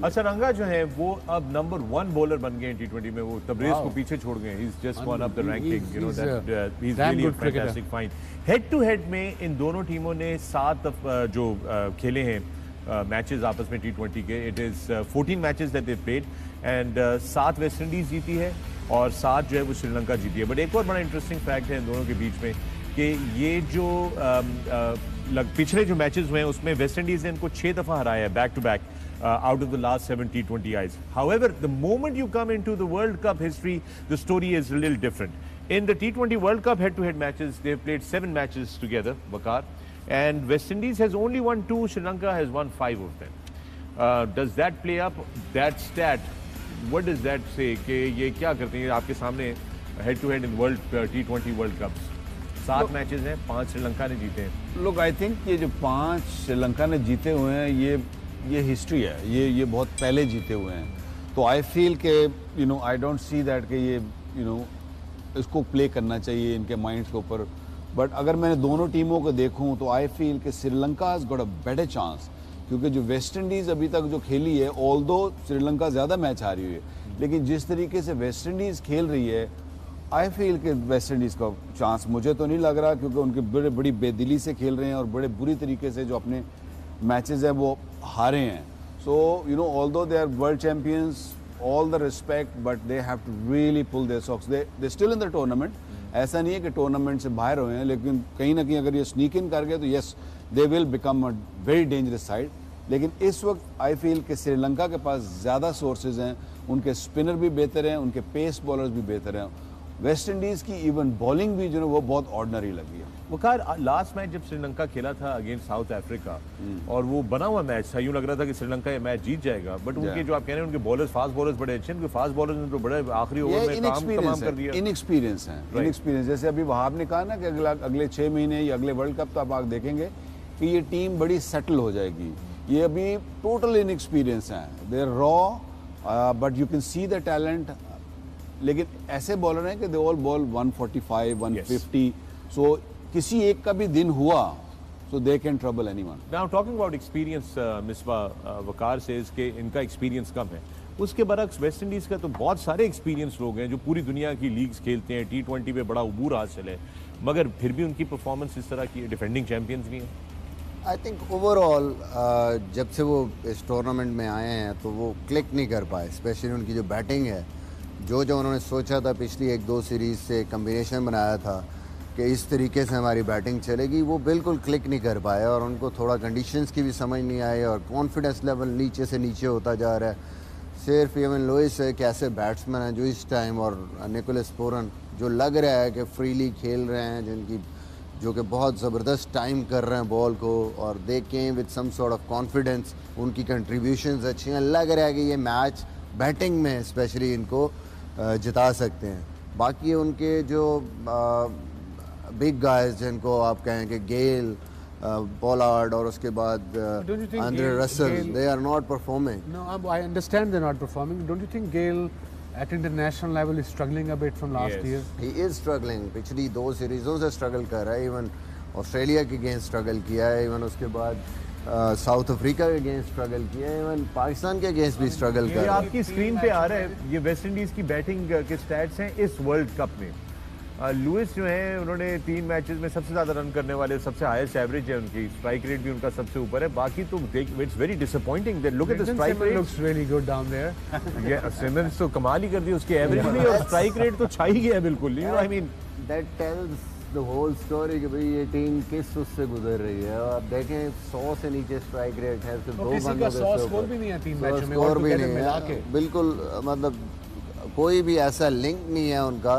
असरंगा जो है वो अब नंबर 1 बॉलर बन गए T20 में, वो तबरेज को पीछे छोड़ गए। He is just one of the ranking, you know that he is really a fantastic find. Head to head में इन दोनों टीमों ने 7 जो खेले हैं मैचेस आपस में T20 के, it is 14 matches that they played and 7 West Indies जीती है और 7 जो है वो श्रीलंका जीती है। बट एक और बड़ा इंटरेस्टिंग फैक्ट है इन दोनों के बीच में कि ये जो पिछले जो मैचेस हुए हैं उसमें वेस्ट इंडीज ने इनको 6 दफा हराया है back to back out of the last 7 T20 Is. However, the moment you come into the World Cup history, the story is a little different. In the T20 World Cup head-to-head matches, they've played 7 matches together, Waqar, and West Indies has only won 2, Sri Lanka has won 5 of them. Does that play up that stat? What does that say? कि ये क्या करते हैं आपके सामने head-to-head in World T20 World Cups? 7 matches हैं, 5 श्रीलंका ने जीते हैं। Look, I think ये जो 5 श्रीलंका ने जीते हुए हैं, ये हिस्ट्री है, ये बहुत पहले जीते हुए हैं। तो आई फील के you know I don't see that कि ये यू नो इसको प्ले करना चाहिए इनके माइंड्स के ऊपर। बट अगर मैंने दोनों टीमों को देखूं तो आई फील कि Sri Lanka has got a better chance, क्योंकि जो वेस्ट इंडीज़ अभी तक जो खेली है, ऑल्दो श्रीलंका ज़्यादा मैच हारी हुई है, लेकिन जिस तरीके से वेस्ट इंडीज़ खेल रही है, आई फील कि वेस्ट इंडीज़ का चांस मुझे तो नहीं लग रहा, क्योंकि उनके बड़ी बेदिली से खेल रहे हैं और बड़े बुरी तरीके से जो अपने मैचेस है वो हारे हैं। So you know although they are world champions, all the respect, but they have to really pull their socks. They still in the tournament. ऐसा नहीं है कि टूर्नामेंट से बाहर हुए हैं, लेकिन कहीं ना कहीं अगर ये स्नीक इन कर गए तो yes they will become a very dangerous side. लेकिन इस वक्त आई फील कि श्रीलंका के पास ज़्यादा सोर्सेज हैं, उनके स्पिनर भी बेहतर हैं, उनके पेस बॉलर्स भी बेहतर हैं। वेस्ट इंडीज़ की इवन बॉलिंग भी जो है वो बहुत ऑर्डिनरी लगी है। वकार, लास्ट मैच जब श्रीलंका खेला था अगेंस्ट साउथ अफ्रीका और वो बना हुआ मैच था, यूं लग रहा था कि श्रीलंका ये मैच जीत जाएगा, बट उनके जो आप कह रहे हैं उनके बॉलर्स, फास्ट बॉलर्स बड़े अच्छे हैं, उनके फास्ट बॉलर्स ने तो बड़े आखिरी ओवर में काम तमाम कर दिया। इनएक्सपीरियंस है, इनएक्सपीरियंस। जैसे अभी वहाब ने कहा ना कि अगले 6 महीने या अगले वर्ल्ड कप तो आप देखेंगे कि ये टीम बड़ी सेटल हो जाएगी। ये अभी टोटल इनएक्सपीरियंस है, they are raw, but you can see the talent. लेकिन ऐसे बॉलर हैं कि दे ऑल बॉल 145, 150, सो किसी एक का भी दिन हुआ so they can trouble anyone. Now talking about experience, Misbah Waqar says कि इनका एक्सपीरियंस कम है। उसके बरक्स वेस्ट इंडीज़ का तो बहुत सारे एक्सपीरियंस लोग हैं जो पूरी दुनिया की लीग्स खेलते हैं, T20 पे बड़ा उबूर हासिल है, मगर फिर भी उनकी परफॉर्मेंस इस तरह की है, डिफेंडिंग चैंपियंस भी हैं। आई थिंक ओवरऑल जब से वो इस टूर्नामेंट में आए हैं तो वो क्लिक नहीं कर पाए, स्पेशली उनकी जो बैटिंग है, जो उन्होंने सोचा था पिछली 1-2 सीरीज़ से कम्बिनेशन बनाया था कि इस तरीके से हमारी बैटिंग चलेगी, वो बिल्कुल क्लिक नहीं कर पाया और उनको थोड़ा कंडीशंस की भी समझ नहीं आई और कॉन्फिडेंस लेवल नीचे से नीचे होता जा रहा है। सिर्फ इवन लुइस एक ऐसे बैट्समैन हैं जो इस टाइम, और निकोलस पूरन जो लग रहा है कि फ्रीली खेल रहे हैं, जो कि बहुत ज़बरदस्त टाइम कर रहे हैं बॉल को, और they came with some sort of confidence, उनकी कंट्रीब्यूशंस अच्छी हैं। लग रहा है कि ये मैच बैटिंग में स्पेशली इनको जिता सकते हैं। बाकी उनके जो बिग गाइज जिनको आप कहें कि गेल, पोलार्ड और उसके बाद Andre Russell, they are not performing. No, I understand they're not performing. Don't you think Gale at international level is struggling a bit from last year? He is struggling. पिछली 2 सीरीज़ों से struggle कर रहा है, even Australia के against struggle किया है, even उसके बाद साउथ अफ्रीका के अगेंस्ट स्ट्रगल किया है, इवन पाकिस्तान के अगेंस्ट भी स्ट्रगल कर रहा है। आपकी स्क्रीन पे आ रहा है ये वेस्ट इंडीज़ की बैटिंग के स्टैट्स हैं इस वर्ल्ड कप में। लुइस जो हैं उन्होंने 3 मैचेस में सबसे ज़्यादा रन करने वाले, सबसे हाईएस्ट एवरेज है उनकी, स्ट्राइक रेट भी उनका सबसे ऊपर है। बाकी तो it's very disappointing that look at the strike rate, looks really good down there. ये सिमंस तो कमाल ही कर दी, उसकी एवरेज भी और स्ट्राइक रेट तो छा ही गया बिल्कुल। You know I mean that tells the whole story कि भाई ये टीम किस उससे गुजर रही है। और आप देखें 100 से नीचे स्ट्राइक रेट है, सिर्फ 2 किसी का 100 स्कोर भी नहीं है 3 मैचों में, स्कोर भी नहीं मिला के। है बिल्कुल, मतलब कोई भी ऐसा लिंक नहीं है उनका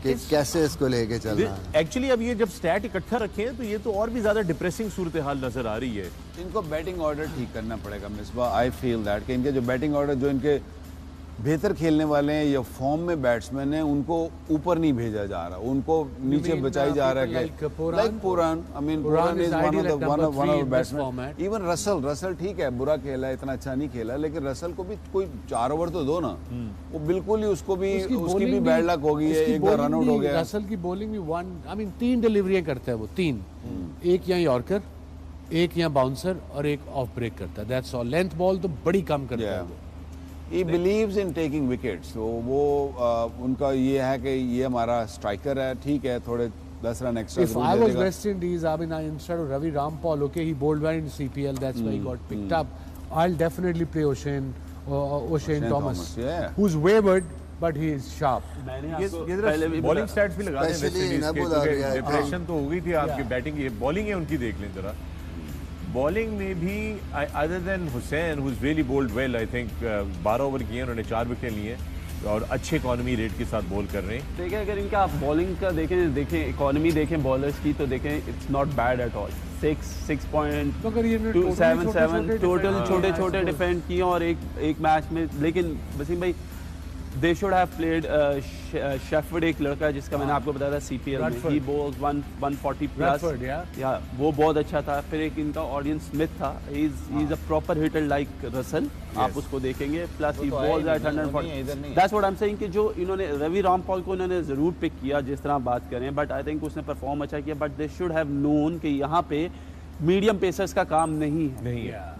कि कैसे इसको लेके चलना है। एक्चुअली अब ये जब स्टैट इकट्ठा रखे हैं तो ये तो और भी ज्यादा डिप्रेसिंग सूरत हाल नजर आ रही है। इनको बैटिंग ऑर्डर ठीक करना पड़ेगा मिसबा। आई फील दैट कि इनके जो बैटिंग ऑर्डर, जो इनके बेहतर खेलने वाले हैं या फॉर्म में बैट्समैन हैं, उनको ऊपर नहीं भेजा जा रहा, उनको नीचे बचाई जा रहा है। लाइक पुरान, आई मीन पुरान is one of batsman. Even Russell ठीक है, बुरा खेला, इतना अच्छा नहीं खेला, लेकिन रसल को भी कोई 4 ओवर तो दो ना। वो बिल्कुल ही उसकी भी बैड लक हो गई है, एक बार रन आउट हो गया। रसल की बॉलिंग भी 3 डिलीवरियां करता है वो, 3, एक यहाँ यॉर्कर, एक यहाँ बाउंसर और एक ऑफ ब्रेक करता है, दैट्स ऑल। लेंथ बॉल तो बड़ी कम करता है वो। He believes in taking wickets, तो वो उनका ये है कि ये हमारा स्ट्राइकर है, ठीक है, थोड़े 10 run extra If I was West Indies, I mean, instead of Ravi Rampal, okay, he bowled well in CPL, that's why he got picked up. I'll definitely play O'Shane Thomas, who's wayward, but he is sharp. Bowling stats भी लगा दें West Indies के, depression तो हो गई थी आपकी batting, ये बॉलिंग है उनकी देख लें जरा। बॉलिंग में भी other than Hosein who is really bowled well, I think 12 over किए उन्होंने 4 विकेट लिए और अच्छे इकोनॉमी रेट के साथ बॉल कर रहे हैं। देखिए अगर इनका आप बॉलिंग का देखें इकोनॉमी देखें बॉलर्स की, तो देखें it's not bad at all. 6.277 total छोटे डिफेंड किए और एक मैच में। लेकिन वसीम भाई they should have played shepherd, एक लड़का जिसका मैंने आपको बताया था सीपीएल में, ही बॉल्स 140 प्लस, या वो बहुत अच्छा था। फिर एक इनका ऑडियंस स्मिथ था, he is a proper hitter like Russell, आप उसको देखेंगे, plus he bowls at 140। That's what I am saying कि जो इन्होंने रवि रामपाल को इन्होंने ज़रूर पिक किया जिस तरह बात करें, बट आई थिंक उसने परफॉर्म अच्छा किया, but they should have known कि यहाँ पे मीडियम पेसर्स का काम नहीं है।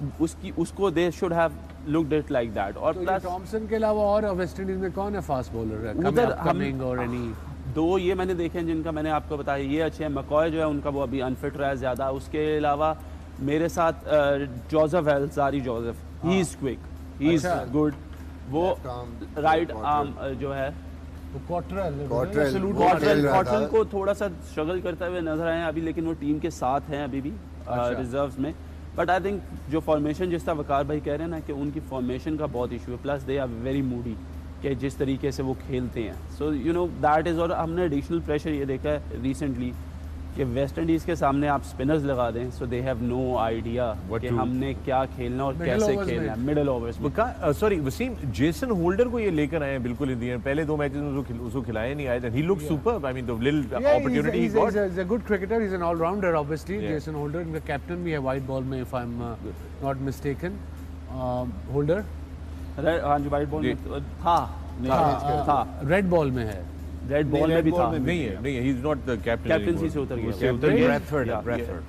उसको they should have looked it like that. और प्लस थॉमसन के अलावा और वेस्ट इंडीज में कौन है फास्ट बॉलर उधर कमिंग और एनी? दो ये मैंने देखे हैं जिनका मैंने आपको बताया, ये अच्छे हैं। मकॉय जो है उनका वो अभी अनफिट रहा है ज़्यादा। उसके अलावा मेरे साथ जोसेफ है, ज़ारी Joseph, he is quick, he is good. वो राइट आर्म जो है कॉटरल को थोड़ा सा स्ट्रगल करते हुए नजर आए हैं अभी, लेकिन वो टीम के साथ हैं अभी भी रिजर्व्स में। बट आई थिंक जो फॉर्मेशन जिस तरह वकार भाई कह रहे हैं ना कि उनकी फॉर्मेशन का बहुत इशू है, plus they are very moody कि जिस तरीके से वो खेलते हैं। So you know that is. और हमने एडिशनल प्रेशर ये देखा है रिसेंटली कि वेस्ट इंडीज़ के सामने आप स्पिनर्स लगा दें, सो दे हैव नो आइडिया कि हमने क्या खेलना और कैसे खेलना है मिडिल ओवर्स में। सॉरी वसीम, जेसन होल्डर को ये लेकर आए हैं बिल्कुल इंडियन, पहले 2 मैचेस में उसको खिलाया नहीं आया। He looks superb, I mean the little opportunity he got. He's a good cricketer, he's an all-rounder obviously. Jason Holder, इनका कैप्टन भी है वाइट बॉल में if I'm not mistaken. Holder हाँ जी वाइट बॉल में था, रेड बॉल में है, red ball में भी था। नहीं है, he is not the captain, captaincy से उतर गया।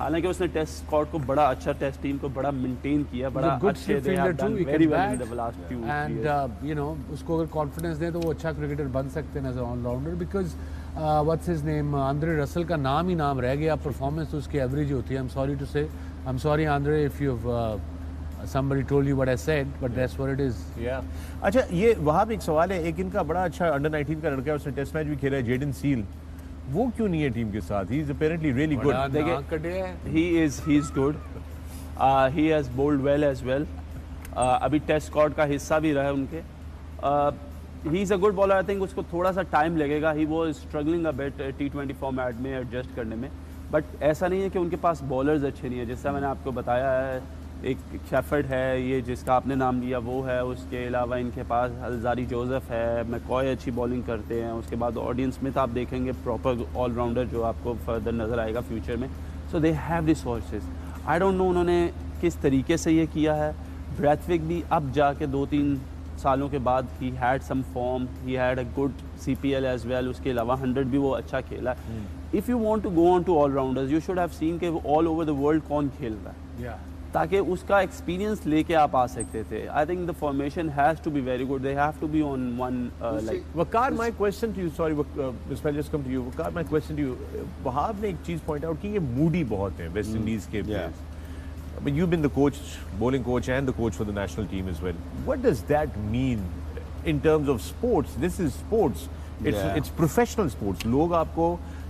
हालांकि उसने टेस्ट स्क्वाड को बड़ा अच्छा, टेस्ट टीम को बड़ा मेंटेन किया, बड़ा अच्छे they have done very well in the last few and you know उसको अगर कॉन्फिडेंस दें तो वो अच्छा क्रिकेटर बन सकते हैं as allrounder. Because what's his name, Andre Russell का नाम ही नाम रह गया, परफॉर्मेंस तो उसकी एवरेज होती है। आई एम सॉरी टू से, I am sorry Andre if you somebody told you what I said, but that's what it is. Yeah. अच्छा, ये वहाँ पे एक सवाल है, एक इनका बड़ा अच्छा अंडर 19 का लड़का है, उसने टेस्ट मैच भी खेला है, जेडन सील, वो क्यों नहीं है टीम के साथ? He is apparently really good. He is good. He has bowled well as well. अभी टेस्ट स्क्वाड का हिस्सा भी रहा है उनके। He is a good bowler. I think उसको थोड़ा सा टाइम लगेगा। He was struggling a bit T20 format में एडजस्ट करने में, बट ऐसा नहीं है कि उनके पास बॉलर्स अच्छे नहीं है। जैसा मैंने आपको बताया है, एक शेफर्ड है, ये जिसका आपने नाम लिया वो है, उसके अलावा इनके पास ज़ारी जोसेफ है, मैकॉय अच्छी बॉलिंग करते हैं, उसके बाद ऑडियंस स्मिथ आप देखेंगे प्रॉपर ऑलराउंडर जो आपको फर्दर नज़र आएगा फ्यूचर में। So they have resources. I don't know उन्होंने किस तरीके से ये किया है। ब्रैथविक भी अब जाके 2-3 सालों के बाद he had some form, he had a good CPL as well. उसके अलावा 100 भी वो अच्छा खेला। If you want to go on to allrounders you should have seen कि ऑल ओवर द वर्ल्ड कौन खेल रहा है, ताकि उसका एक्सपीरियंस लेके आप आ सकते थे। I think the formation has to be very good, they have to be on one like. Waqar, my question to you, sorry miss just come to you, Waqar my question to you, Wahab ने एक चीज point out की ये Moody बहुत है West Indies के players. But you've been the coach, bowling coach and the coach for the national team as well. What does that mean in terms of sports? This is sports. It's professional sports. लोग आपको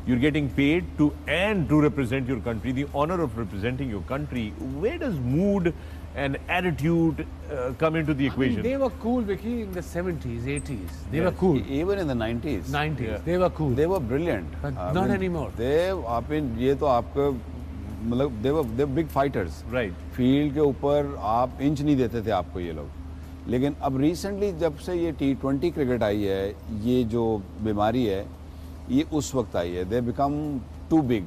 you're getting paid to represent your country, the honor of representing your country. Where does mood and attitude come into the equation? I mean, they were cool, Vicky, in the 70s, 80s. They were cool. Even in the 90s. They were cool. They were brilliant. But not anymore. ये तो आपको मतलब they were big fighters. Right. Field के ऊपर आप inch नहीं देते थे आपको ये लोग। लेकिन अब रिसेंटली जब से ये T20 क्रिकेट आई है, ये जो बीमारी है ये उस वक्त आई है। They become too big.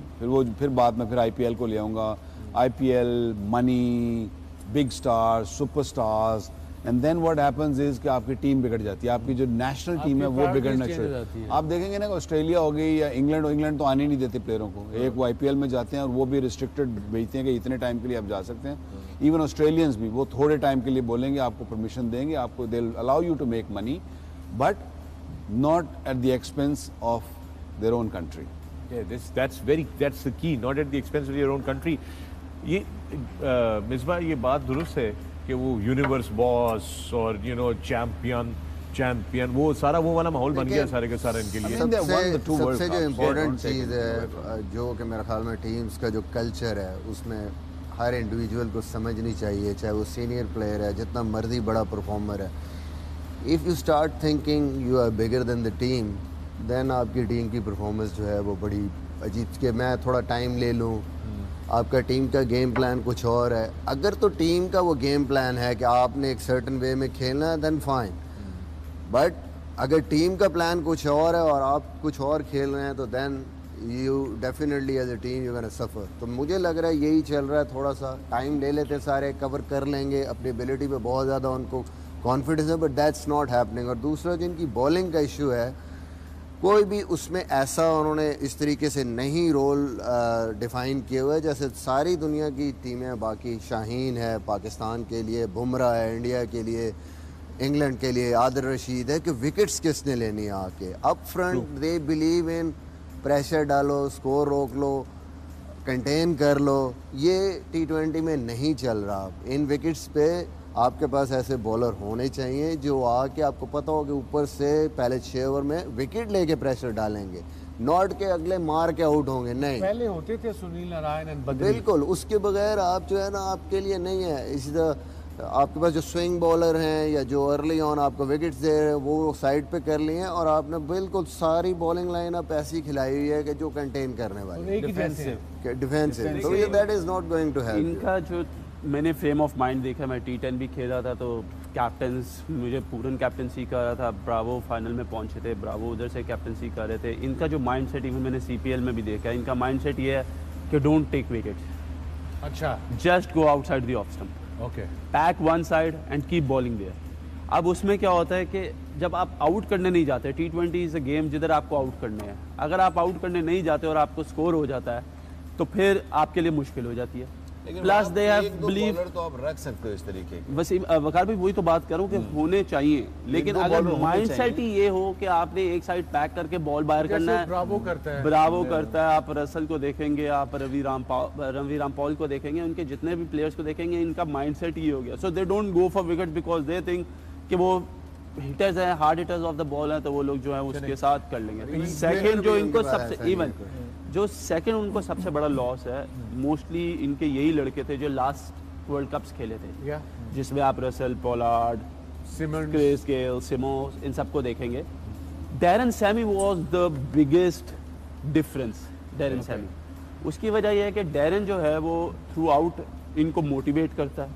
फिर बाद में फिर IPL को ले आऊँगा। IPL, money, big stars, super stars, and then what happens is कि आपकी टीम बिगड़ जाती है, आपकी जो नेशनल टीम है वो बिगड़ना चाहिए। आप देखेंगे ना ऑस्ट्रेलिया हो गई या इंग्लैंड तो आने नहीं देते प्लेयरों को, एक वो IPL में जाते हैं और वो भी रिस्ट्रिक्टेड भेजते हैं कि इतने टाइम के लिए आप जा सकते हैं। इवन ऑस्ट्रेलियंस भी वो थोड़े टाइम के लिए बोलेंगे, आपको परमिशन देंगे, आपको they will allow you to make money but not at the expense of their own country. that's the key, not at the expense of your own country. ये मिसबा ये बात दुरुस्त है कि वो यूनिवर्स बॉस और चैंपियन वो सारा वो वाला माहौल बन गया सारे के सारे इनके लिए। सबसे जो इम्पोर्टेंट चीज़ है जो कि मेरे ख्याल में टीम्स का जो कल्चर है उसमें हर इंडिविजुअल को समझनी चाहिए, चाहे वो सीनियर प्लेयर है, जितना मर्जी बड़ा परफॉर्मर है। If you start thinking you are bigger than the team, then आपकी टीम की परफॉर्मेंस जो है वो बड़ी अजीब के मैं थोड़ा टाइम ले लूँ, आपका टीम का गेम प्लान कुछ और है। अगर तो टीम का वो गेम प्लान है कि आपने एक सर्टन वे में खेलना है देन फाइन, बट अगर टीम का प्लान कुछ और है और आप कुछ और खेल रहे हैं तो then you definitely as a team you can suffer. तो मुझे लग रहा है यही चल रहा है, थोड़ा सा टाइम ले लेते, सारे कवर कर लेंगे, अपनी एबिलिटी पे बहुत ज़्यादा उनको कॉन्फिडेंस है, बट दैट्स नॉट हैपनिंग। और दूसरा जिनकी बॉलिंग का इशू है, कोई भी उसमें ऐसा उन्होंने इस तरीके से नहीं रोल डिफ़ाइन किए हुए जैसे सारी दुनिया की टीमें, बाकी शाहीन है पाकिस्तान के लिए, बुमराह है इंडिया के लिए, इंग्लैंड के लिए आदिल रशीद है, कि विकेट्स किसने लेनी है आके up front. They believe in pressure डालो, स्कोर रोक लो, कंटेन कर लो। ये T20 में नहीं चल रहा। इन विकेट्स पे आपके पास ऐसे बॉलर होने चाहिए जो आके आपको पता हो कि ऊपर से पहले 6 ओवर में विकेट लेके प्रेशर डालेंगे, नॉट के अगले मार के आउट होंगे। नहीं, पहले होते थे सुनील नारायण एंड बद्री, बिल्कुल उसके बगैर आप जो है ना आपके लिए नहीं है। इसी तरह आपके पास जो स्विंग बॉलर हैं या जो अर्ली ऑन आपको विकेट्स दे रहे हैं वो साइड पे कर लिए हैं, और आपने बिल्कुल सारी बॉलिंग लाइन आप ऐसी खिलाई हुई है कि जो कंटेन करने वाली डिफेंसिव, तो ये that is not going to help. इनका जो मैंने फ्रेम ऑफ माइंड देखा, मैं T10 भी खेला था तो कैप्टन्स मुझे पूरन कैप्टनसी कर रहा था, ब्रावो फाइनल में पहुंचे थे, ब्रावो उधर से कैप्टनसी कर रहे थे। इनका जो माइंड सेट इवन मैंने CPL में भी देखा, इनका माइंड सेट ये है कि डोंट टेक विकेट्स, अच्छा just go outside the off stump, okay, pack one side and keep bowling there. अब उसमें क्या होता है कि जब आप आउट करने नहीं जाते, T20 इज़ अ गेम जिधर आपको आउट करने हैं, अगर आप आउट करने नहीं जाते और आपको स्कोर हो जाता है तो फिर आपके लिए मुश्किल हो जाती है। प्लस दे हैव बिलीव, तो आप रख सकते हो इस तरीके के। बस वकार भाई वही तो बात करूं कि होने चाहिए, लेकिन अगर माइंड सेट ही ये हो कि आपने एक साइड पैक करके बॉल बाहर करना है, ब्रावो करता है, आप रसल को देखेंगे, आप रवि रामपॉल को देखेंगे, उनके जितने भी प्लेयर्स को देखेंगे, इनका माइंड सेट ये हो गया। So they don't go for wicket because they think कि वो हिटर्स हैं, hard hitters of the ball हैं, तो वो लोग जो है उसके साथ कर लेंगे। सेकंड जो इनको सबसे इवन जो सेकंड उनको सबसे बड़ा लॉस है, मोस्टली इनके यही लड़के थे जो लास्ट वर्ल्ड कप्स खेले थे, जिसमें आप Russell, Pollard, Chris Gayle, Simmons, इन सबको देखेंगे। Darren Sammy was the biggest difference. Darren Sammy, उसकी वजह यह है कि डैरन जो है वो थ्रू आउट इनको मोटिवेट करता है,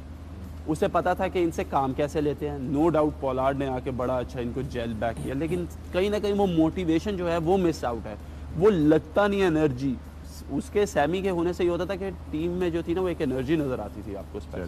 उसे पता था कि इनसे काम कैसे लेते हैं। नो डाउट पोलार्ड ने आके बड़ा अच्छा इनको जेल बैक किया, लेकिन कहीं ना कहीं वो मोटिवेशन जो है वो मिस आउट है, वो लगता नहीं एनर्जी। उसके सैमी के होने से ये होता था कि टीम में जो थी ना वो एक एनर्जी नजर आती थी आपको उस पर।